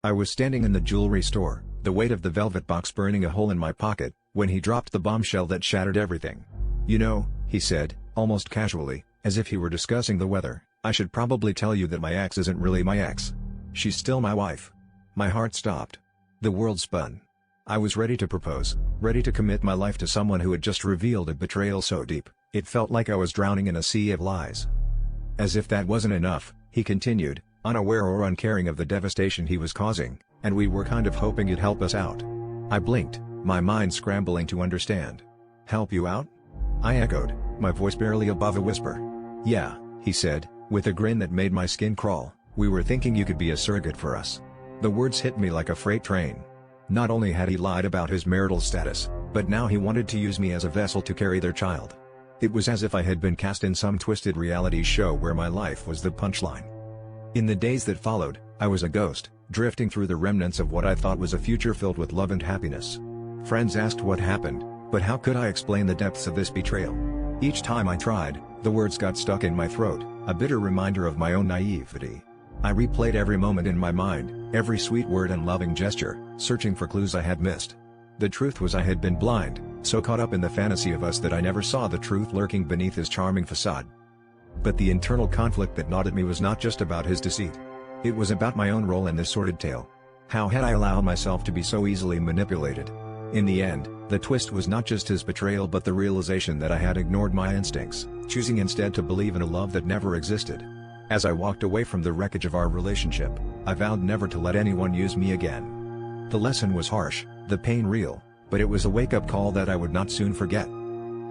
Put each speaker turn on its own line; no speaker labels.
I was standing in the jewelry store, the weight of the velvet box burning a hole in my pocket, when he dropped the bombshell that shattered everything. "You know," he said, almost casually, as if he were discussing the weather, "I should probably tell you that my ex isn't really my ex. She's still my wife." My heart stopped. The world spun. I was ready to propose, ready to commit my life to someone who had just revealed a betrayal so deep, it felt like I was drowning in a sea of lies. As if that wasn't enough, he continued, unaware or uncaring of the devastation he was causing, "And we were kind of hoping you'd help us out." I blinked, my mind scrambling to understand. "Help you out?" I echoed, my voice barely above a whisper. "Yeah," he said, with a grin that made my skin crawl, "we were thinking you could be a surrogate for us." The words hit me like a freight train. Not only had he lied about his marital status, but now he wanted to use me as a vessel to carry their child. It was as if I had been cast in some twisted reality show where my life was the punchline. In the days that followed, I was a ghost, drifting through the remnants of what I thought was a future filled with love and happiness. Friends asked what happened, but how could I explain the depths of this betrayal? Each time I tried, the words got stuck in my throat, a bitter reminder of my own naivety. I replayed every moment in my mind, every sweet word and loving gesture, searching for clues I had missed. The truth was I had been blind, so caught up in the fantasy of us that I never saw the truth lurking beneath his charming facade. But the internal conflict that gnawed at me was not just about his deceit. It was about my own role in this sordid tale. How had I allowed myself to be so easily manipulated? In the end, the twist was not just his betrayal but the realization that I had ignored my instincts, choosing instead to believe in a love that never existed. As I walked away from the wreckage of our relationship, I vowed never to let anyone use me again. The lesson was harsh, the pain real, but it was a wake-up call that I would not soon forget.